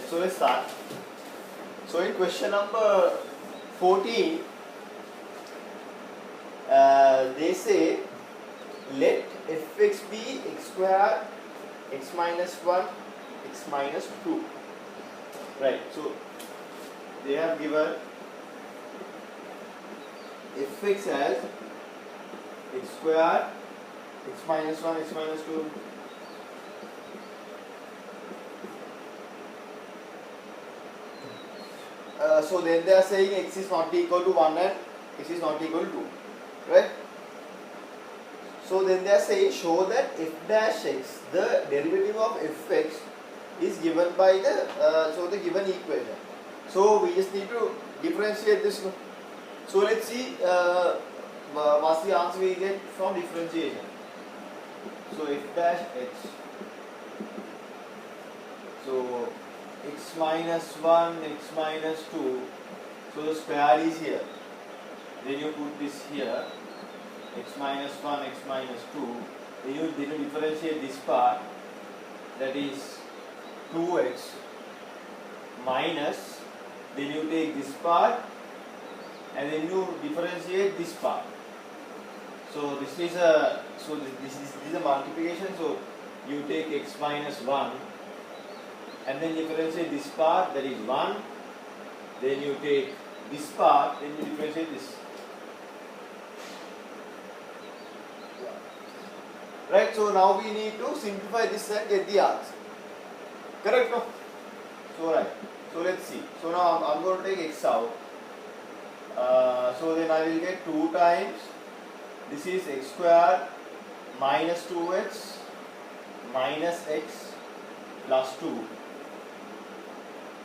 So let's start. So in question number 14, they say let fx be x square x minus 1 x minus 2. Right. So they have given fx as x square x minus 1 x minus 2. So then they are saying x is not equal to 1 and x is not equal to 2, right? So then they are saying show that f dash x, the derivative of fx, is given by the given equation. So we just need to differentiate this. So let's see what's the answer we get from differentiation. So f dash x. So x minus 1, x minus 2, so the square is here, then you put this here, x minus 1, x minus 2, then you differentiate this part, that is 2x minus, then you take this part and then you differentiate this part. So this is a multiplication, so you take x minus 1 and then differentiate this part, that is 1, then you take this part, then you differentiate this. Right, so now we need to simplify this and get the answer. Correct, no? So right, so let's see. So now I'm going to take x out. So then I will get 2 times, this is x square minus 2x minus x plus 2.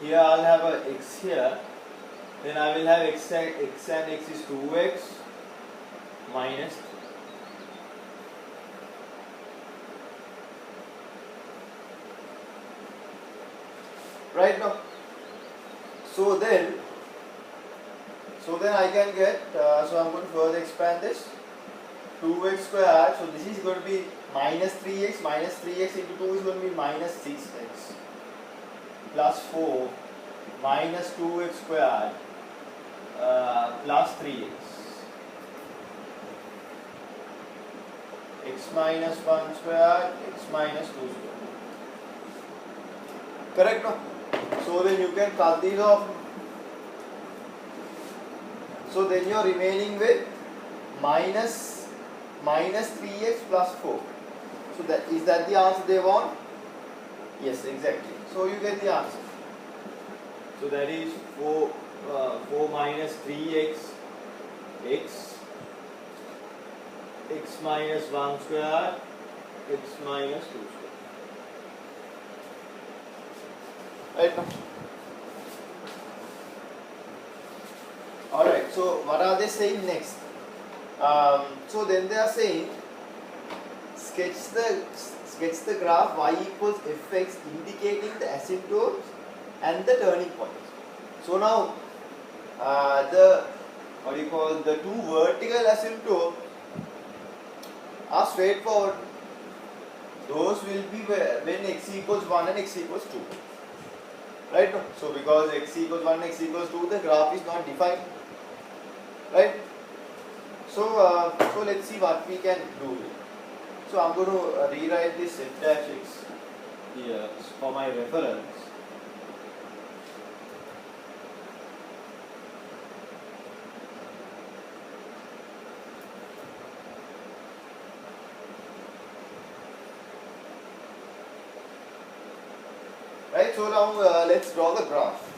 Here I'll have a x here, then I will have x and x is 2x minus 3. Right now, so then I can get, so I'm going to further expand this, 2x square, so this is going to be minus 3x into 2 is going to be minus 6x plus 4 minus 2x squared plus 3x, x minus 1 squared, x minus 2 squared. Correct, no? So then you can cut these off. So then you are remaining with minus 3x plus 4. So that is that the answer they want? Yes, exactly. So you get the answer. So that is 4 minus 3x x minus 1 square x minus 2 square. Right now. Alright, so what are they saying next? So then they are saying sketch the graph y equals fx indicating the asymptotes and the turning points. So now the two vertical asymptotes are straightforward. Those will be when x equals 1 and x equals 2. Right? So because x equals 1 and x equals 2, the graph is not defined. Right? So let's see what we can do. So I'm going to rewrite this f dash x here for my reference. Right, so now let's draw the graph.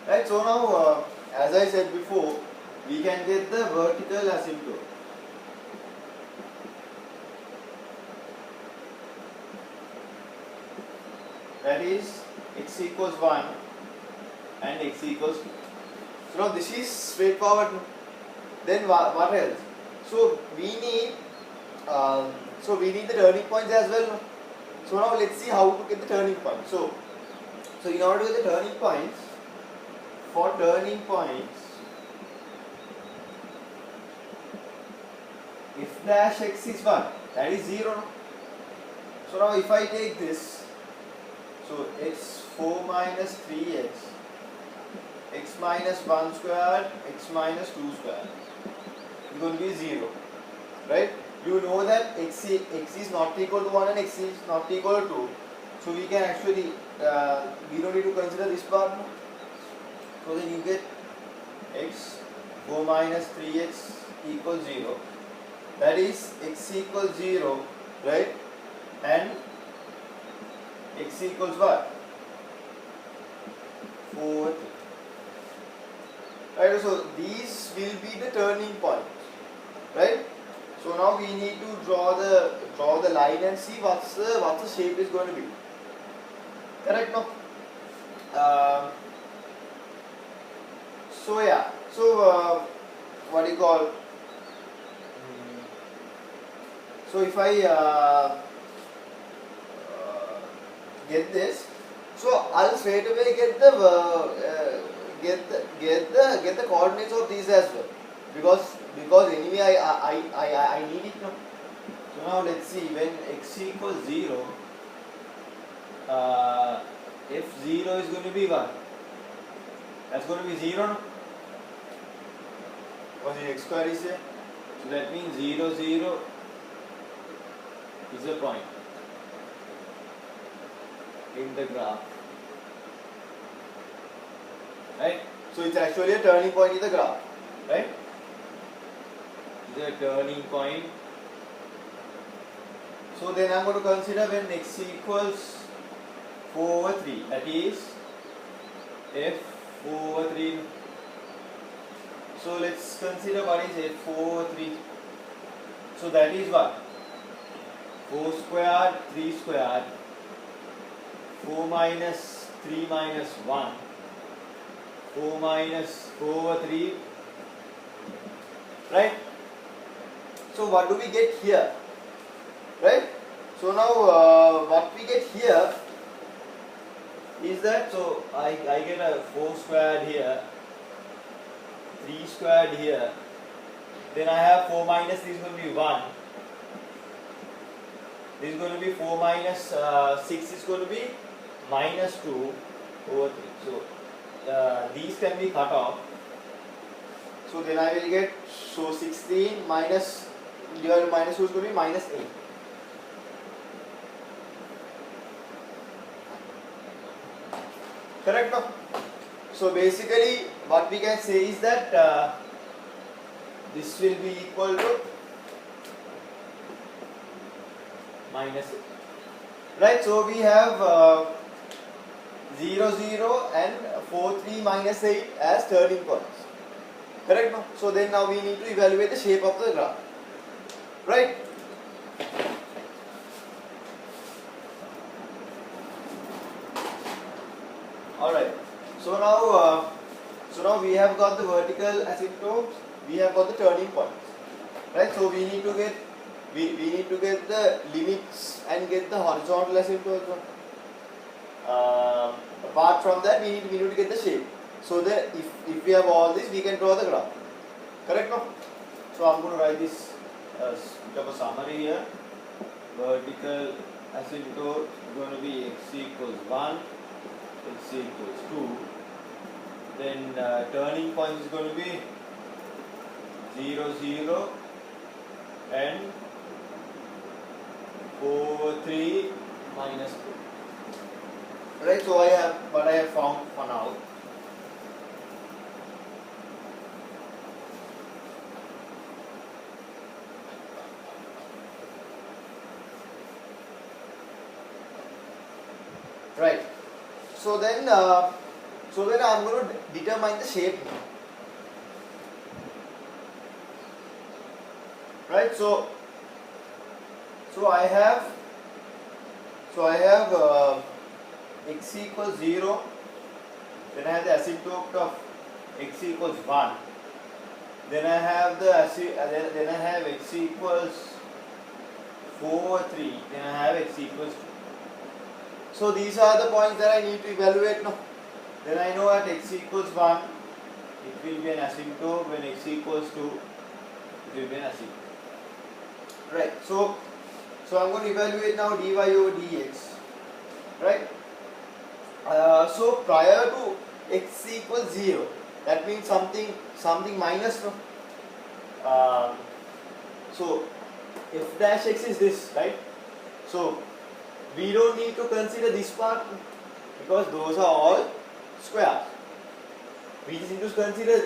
Right, so now as I said before, we can get the vertical asymptote. That is x equals 1 and x equals 2. So now this is straightforward. Then what else? So we need the turning points as well. So now let's see how to get the turning point. So in order to get the turning points, for turning points, f dash x is 1. That is 0. No? So now if I take this, so x 4 minus 3x, x minus 1 squared, x minus 2 squared is going to be 0. Right? You know that x is not equal to 1 and x is not equal to 2. So we can actually, we don't need to consider this part. No? So then you get x 4 minus 3x equals 0. That is x equals 0, right? And x equals what? 4. Right, so these will be the turning points, right? So now we need to draw the line and see what's the shape is going to be. Correct, no? So yeah, so what do you call? So if I get this, so I'll straight away get the coordinates of these as well, because anyway I need it now. So now let's see, when x equals 0, f0 is going to be what? That's going to be 0, no? Because the x square is here. So that means 0, 0 is a point in the graph. Right? So it's actually a turning point in the graph. Right? It's a turning point. So then I'm going to consider when x equals 4 over 3. That is f 4 over 3. So let's consider what is f 4 over 3. So that is what? 4 squared, 3 squared, 4 minus 3 minus 1, 4 minus 4 over 3, right? So what do we get here, right? So now what we get here is that, so I get a 4 squared here, 3 squared here, then I have 4 minus, this is going to be 1. This is going to be 4 minus 6 is going to be minus 2 over 3. So these can be cut off. So then I will get, so 16 minus divided by minus 2 is going to be minus 8. Correct, no? So basically what we can say is that this will be equal to minus 8. Right, so we have 0, 0 and 4, 3 minus 8 as turning points. Correct, no? So then now we need to evaluate the shape of the graph. Right? Alright. So now we have got the vertical asymptotes, we have got the turning points. Right? So we need to get the limits and get the horizontal asymptotes. Apart from that, we need to get the shape. So that if we have all this, we can draw the graph. Correct, no? So I'm going to write this as bit of a summary here. Vertical asymptote is going to be x equals 1, x equals 2. Then turning point is going to be 0, 0 and 4, 3 minus 2. Right, so I have what I have found for now. Right. So then I'm going to determine the shape. Right. So I have x equals 0. Then I have the asymptote of x equals 1. Then I have then I have x equals 4, 3. Then I have x equals 2. So these are the points that I need to evaluate now. Then I know at x equals 1, it will be an asymptote. When x equals 2, it will be an asymptote. Right. So So I'm going to evaluate now dy over dx, right? So prior to x equals 0, that means something minus, no? So f dash x is this, right? So we don't need to consider this part because those are all squares. We just need to consider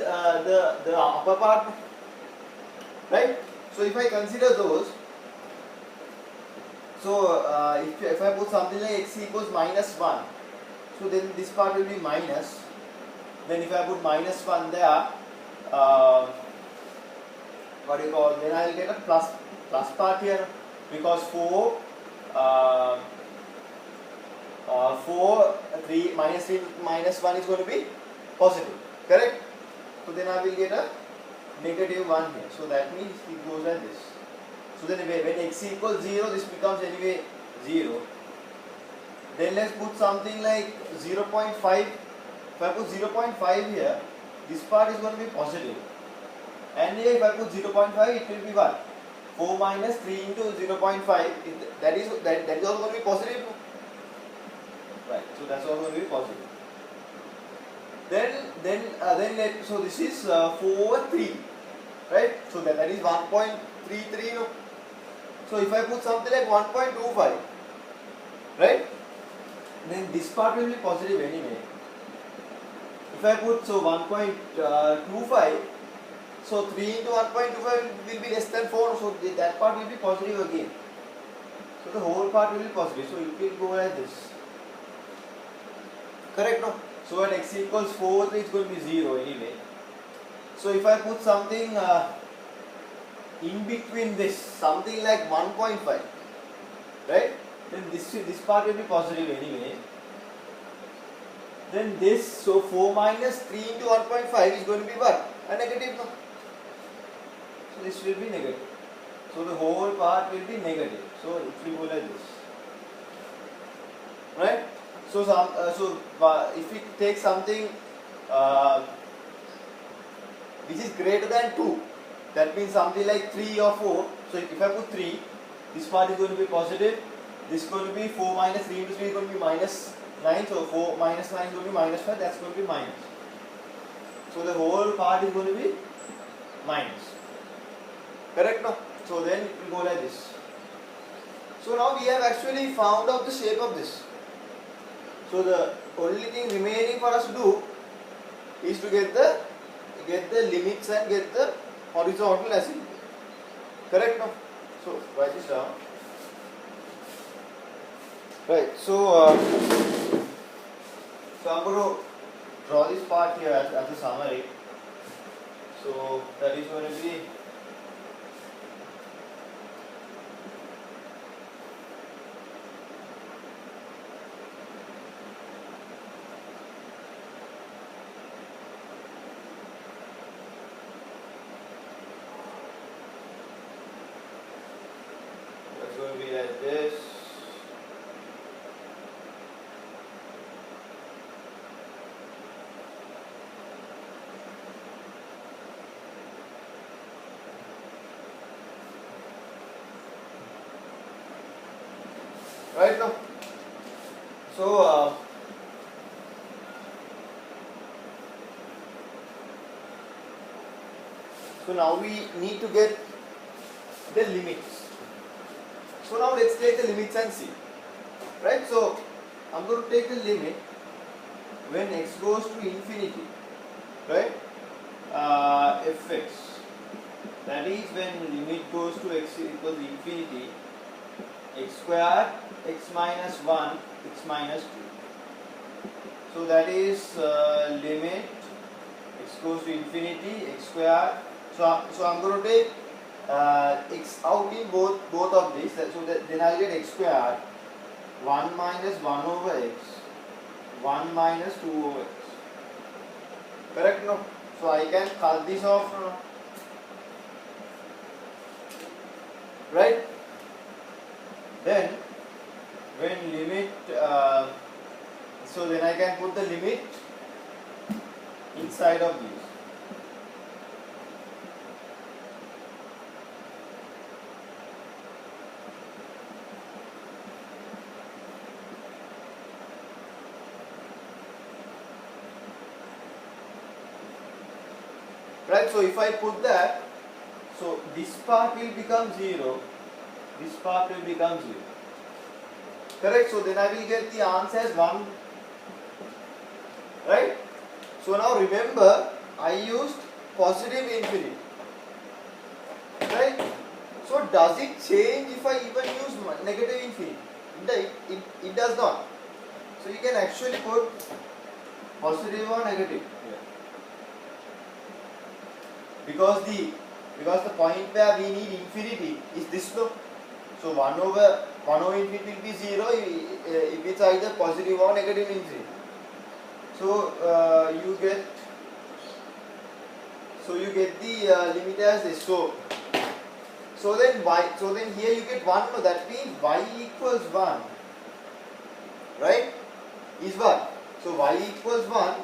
the upper part, right? So if I consider those, so if I put something like x equals -1, so then this part will be minus. Then if I put -1 there, what do you call? Then I will get a plus part here because 4, 3 minus 3 minus 1 is going to be positive, correct? So then I will get a -1 here. So that means it goes like this. So then when x equals 0, this becomes anyway 0. Then let's put something like 0.5. If I put 0.5 here, this part is going to be positive. And here if I put 0.5, it will be what? 4 minus 3 into 0.5. That is also going to be positive. Right. So that's also going to be positive. So this is 4 3, right? So that is 1.33. No? So if I put something like 1.25, right? Then this part will be positive anyway. If I put 1.25, so 3 into 1.25 will be less than 4, so that part will be positive again. So the whole part will be positive, so it will go like this. Correct, no? So at x equals 4, it's going to be 0 anyway. So if I put something in between this, something like 1.5, right? Then this part will be positive anyway. Then this, so 4 minus 3 into 1.5 is going to be what? A negative, no? So this will be negative. So the whole part will be negative. So it will go like this, right? So if we take something which is greater than 2, that means something like 3 or 4. So if I put 3, this part is going to be positive. This is going to be 4 minus 3 into 3 is going to be minus 9. So 4 minus 9 is going to be minus 5. That's going to be minus. So the whole part is going to be minus. Correct, no? So then it will go like this. So now we have actually found out the shape of this. So the only thing remaining for us to do is to get the limits and get the horizontal asymptote. Correct, no? So write this down. Right. So I'm going to draw this part here as a summary. So that is going to be like this. Right now, so now we need to get the limits. So now let's take the limits and see. Right? So I'm going to take the limit when x goes to infinity. Right? Fx. That is when limit goes to x equals infinity. X squared, x minus 1, x minus 2. So that is limit x goes to infinity, x squared. So I'm going to take x out in both of these. So then I'll get x squared 1 minus 1 over x, 1 minus 2 over x. Correct, no? So I can cut this off, no? Right? Then when limit, so then I can put the limit inside of these. right? So if I put that, so this part will become 0, this part will become 0, correct? So then I will get the answer as 1, right? So now remember, I used positive infinity, right? So does it change if I even use negative infinity? It does not. So you can actually put positive or negative here. Because the point where we need infinity is this low. So 1 over infinity will be 0 if it's either positive or negative infinity. So you get the limit as this. So then here you get 1. No, that means y equals 1, right? Is what? So y equals 1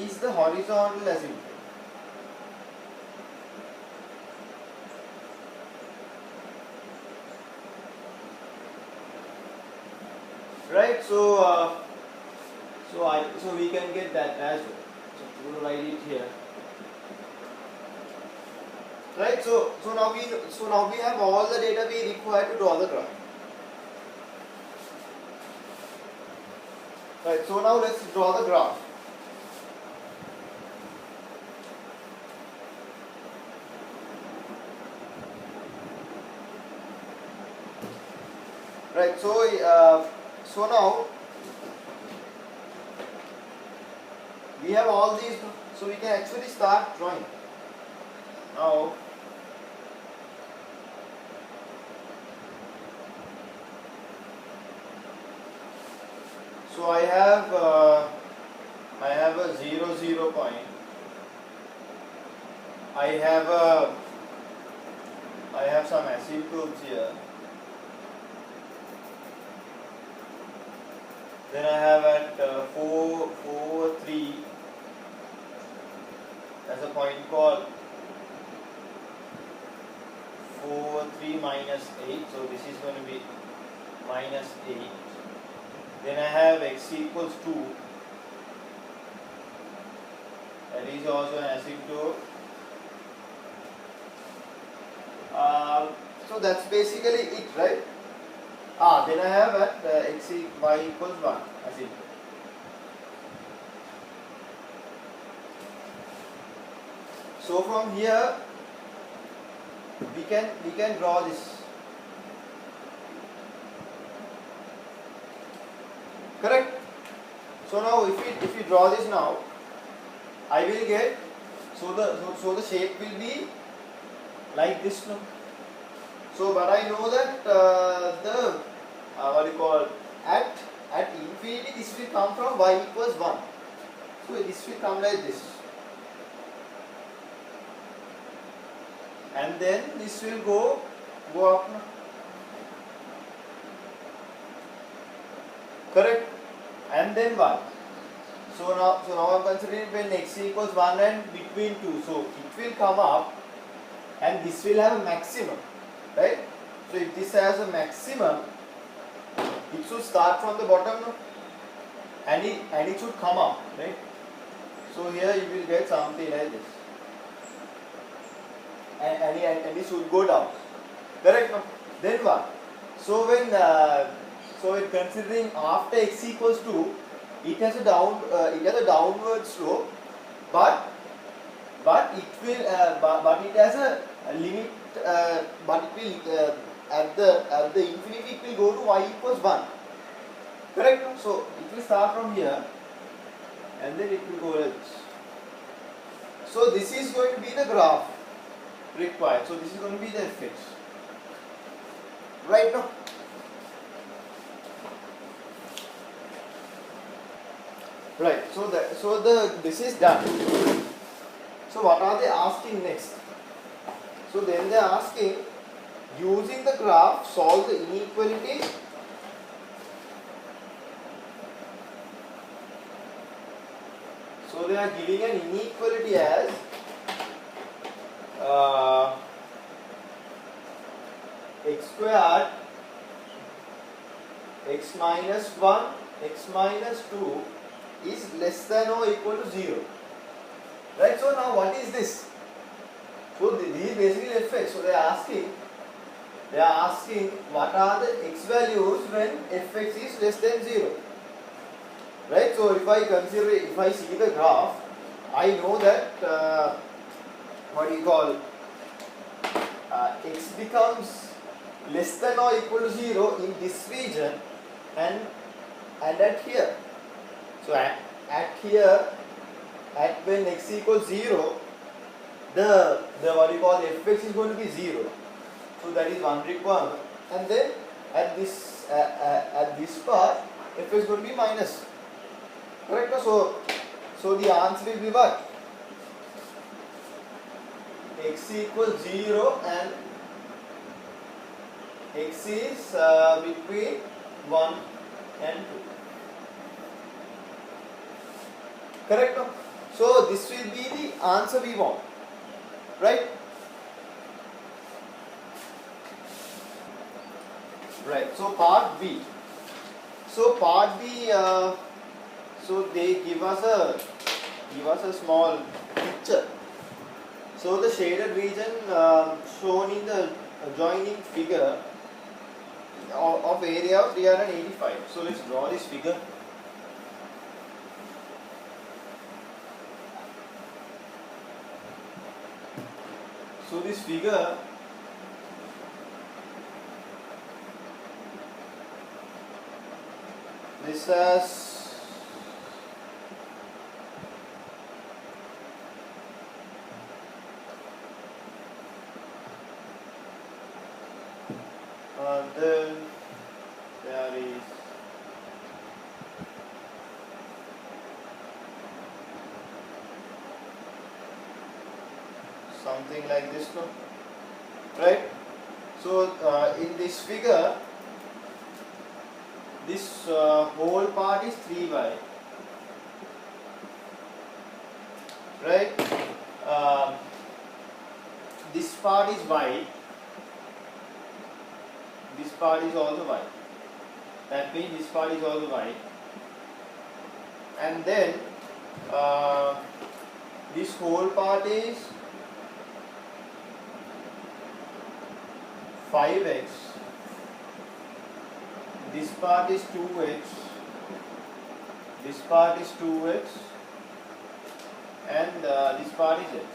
is the horizontal asymptote. Right? So we can get that as well. So we'll write it here. Right? So now we have all the data we require to draw the graph. Right? So now let's draw the graph. Right? So now we have all these, so we can actually start drawing. Now so I have a 0, 0 point. I have some asymptotes here. Then I have at 4, 4, 3 as a point called 4, 3 minus 8. So this is going to be minus 8. Then I have x equals 2. That is also an asymptote. So that's basically it, right? Then I have at y equals 1 asymptote. So from here we can draw this. Correct? So now if we draw this now, I will get, so the shape will be like this now. So but I know that the what you call at infinity this will come from y equals 1. So this will come like this. And then this will go up now. Correct? And then 1. So now I'm considering when x equals 1 and between 2. So it will come up and this will have a maximum, right? So if this has a maximum, it should start from the bottom now, and it should come up, right? So here you will get something like this, and it should go down, correct? No? Then what? So when considering after x equals 2, it has a downward slope, but it has a limit, but it will at the infinity it will go to y equals 1, correct? So it will start from here and then it will go like this. So this is going to be the graph required. So this is going to be the fx, right? Now right, so this is done. So what are they asking next? So then they are asking, using the graph, solve the inequality. So they are giving an inequality as x squared x minus 1 x minus 2 is less than or equal to 0. Right, so now what is this? So this is basically fx. So they are asking what are the x values when fx is less than 0. Right, so if I see the graph, I know that what do you call x becomes less than or equal to 0 in this region and at here. So at here, at when x equals 0, the what you call fx is going to be 0. So that is one requirement. And then at this part, fx is going to be minus. Correct? So the answer will be what? X equals 0 and x is between 1 and 2. Correct? So this will be the answer we want. Right? Right. So part B. So part B. So they give us a small picture. So the shaded region shown in the adjoining figure of area of 385. So let's draw this figure. So this figure this has then there is something like this, no? Right? So in this figure, this whole part is 3y, right? This part is y. This part is also y. That means this part is also y. And then this whole part is 5x. This part is 2x. This part is 2x. And this part is x.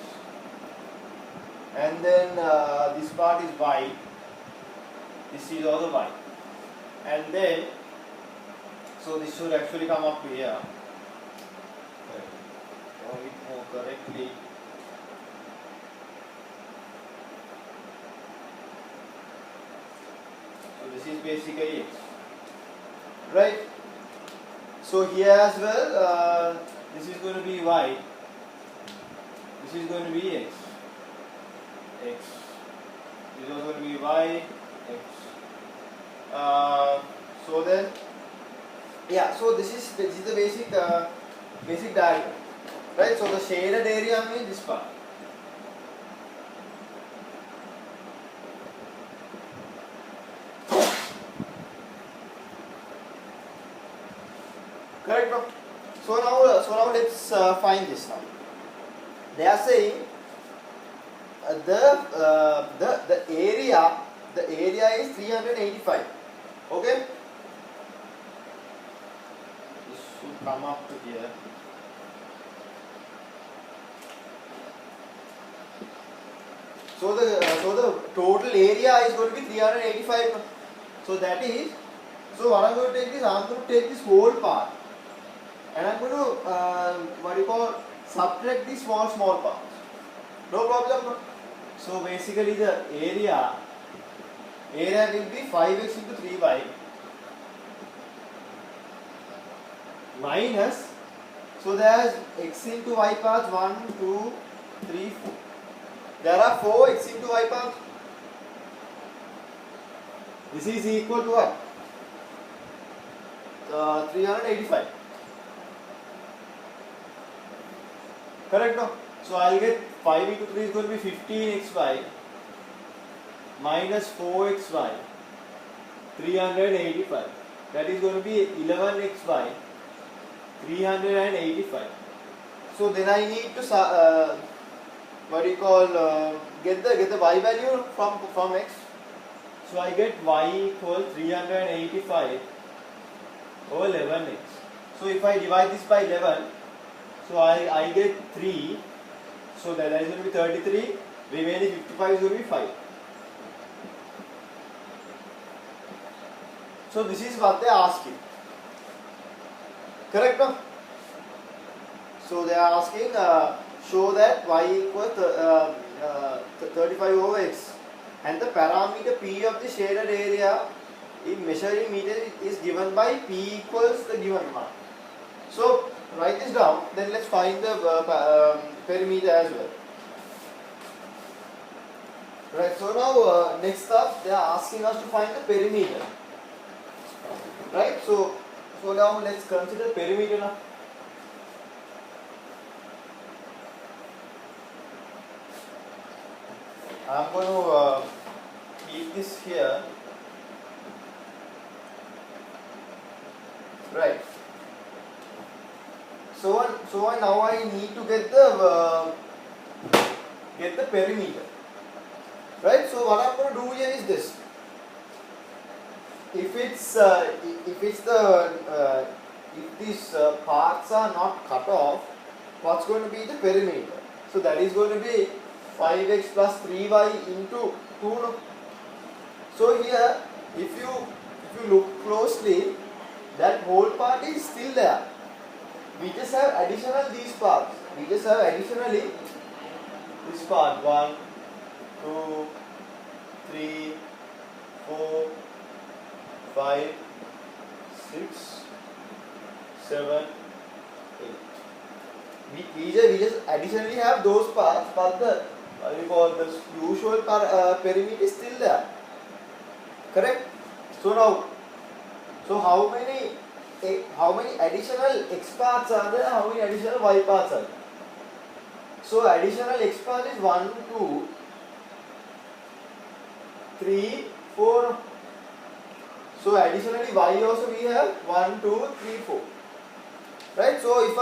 And then this part is y. This is also y. And then, so this should actually come up to here. Draw it more correctly. So this is basically x. Right? So here as well, this is going to be y. This is going to be x. X. This is also going to be y. X. So then, yeah. So this is the basic diagram, right? So the shaded area means this part. Correct, bro? So now let's find this now. They are saying the area is 385. Okay. This should come up to here. So the total area is going to be 385. So that is, so what I'm going to take is, I'm going to take this whole part and I'm going to subtract the small parts. No problem. No? So basically the area will be 5x into 3y minus, so there is x into y parts 1, 2, 3, 4. There are 4 x into y parts. This is equal to what? 385. Correct, no? So I'll get 5 into 3 is going to be 15xy minus 4xy, 385. That is going to be 11xy, 385. So then I need to what do you call get the y value from x. So I get y equals 385 over 11x. So if I divide this by 11, so I get 3. So that is going to be 33. Remaining 55 is going to be 5. So this is what they are asking. Correct, no? So they are asking show that y equals 35 over x, and the parameter p of the shaded area in measuring meters is given by p equals the given one. So write this down. Then let's find the perimeter as well. Right. So now next up they are asking us to find the perimeter. Right. So now let's consider perimeter now. I'm going to keep this here. Right. So now I need to get the perimeter. Right. So what I'm going to do here is this. If these parts are not cut off, what's going to be the perimeter? So that is going to be 5x plus 3y into 2. So here, if you look closely, that whole part is still there. We just have additional these parts. We just have additionally this part 1, 2, 3, 4, 5, 6, 7, 8. We just additionally have those parts, but the usual perimeter is still there. Correct? So how many additional x parts are there? How many additional y parts are there? So additional x part is 1, 2, 3, 4. So additionally y also we have 1, 2, 3, 4. Right? So if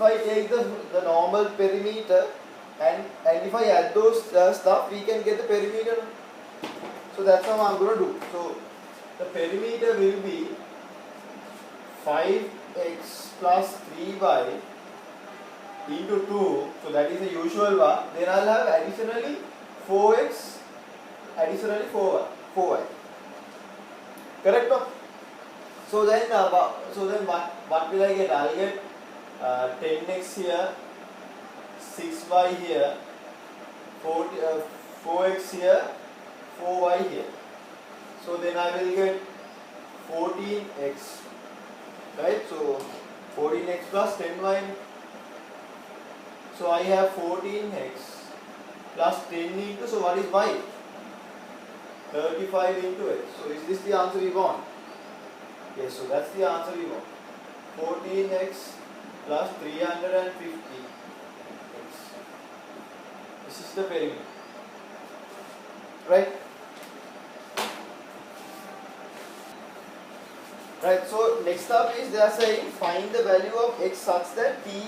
I take the normal perimeter and if I add those stuff, we can get the perimeter. So that's how I'm going to do. So the perimeter will be 5x plus 3y into 2. So that is the usual one. Then I'll have additionally 4x, additionally 4y. Correct? No? So then what will I get? I'll get 10x here, 6y here, 4x here, 4y here. So then I will get 14x. Right? So 14x plus 10y. So I have 14x plus 10 into, so what is y? 35 into x. So is this the answer we want? Yes, so that's the answer we want. 14x plus 350x. This is the perimeter. Right? Right, so next up is they are saying find the value of x such that p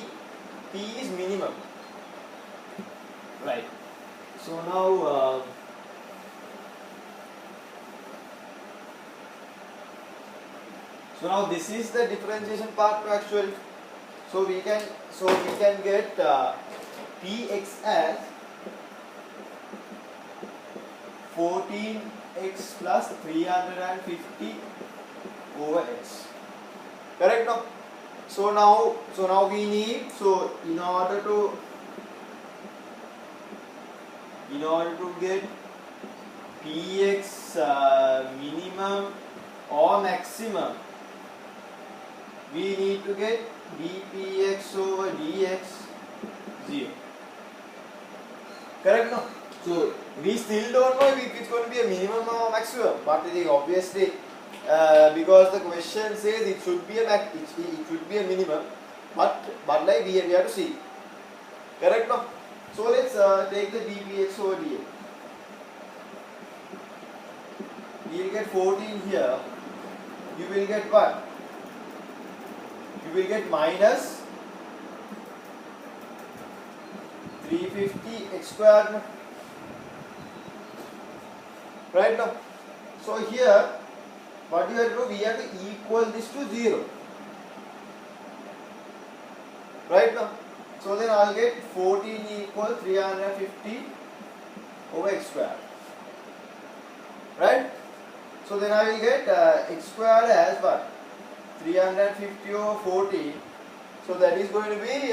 is minimum. Right. So now this is the differentiation part actually. So we can get px as 14x plus 350 over x. Correct? No? So now we need, in order to get px minimum or maximum, we need to get dpx over dx 0. Correct? No? So we still don't know if it's going to be a minimum or maximum, but obviously because the question says it should be a minimum, but like we have to see. Correct? No? So let's take the dpx over dx. We will get 14 here. You will get what? You will get minus 350 x squared, right now. So here what you have to do, we have to equal this to 0, right now. So then I'll get 14 equal 350 over x squared, right? So then I will get x squared as what? 350 over 14. So that is going to be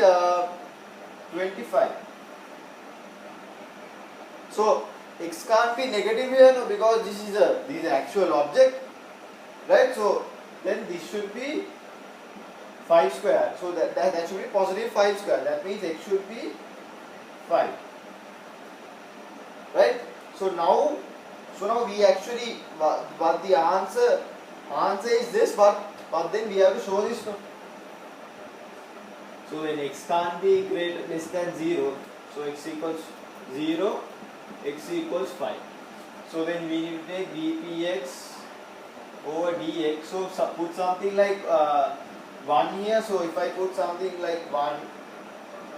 25. So x can't be negative here, no, because this is the actual object, right? So then this should be 5 square. So that should be positive 5 square. That means x should be 5, right? So now we actually, but the answer is this, but then we have to show this, no? So when x can't be less than 0, so x equals 0, x equals 5. So then we need to take dpx over dx. So put something like 1 here. So if I put something like 1,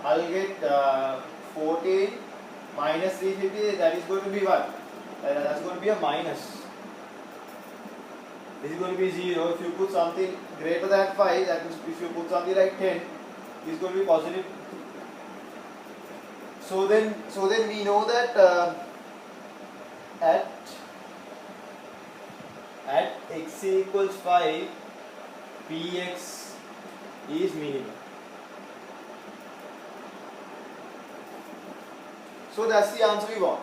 I'll get 14 minus 350. That is going to be what? That's going to be a minus. This is going to be 0. If you put something greater than 5, that means if you put something like 10, this is going to be positive. So then we know that at x equals 5, px is minimum. So that's the answer we want.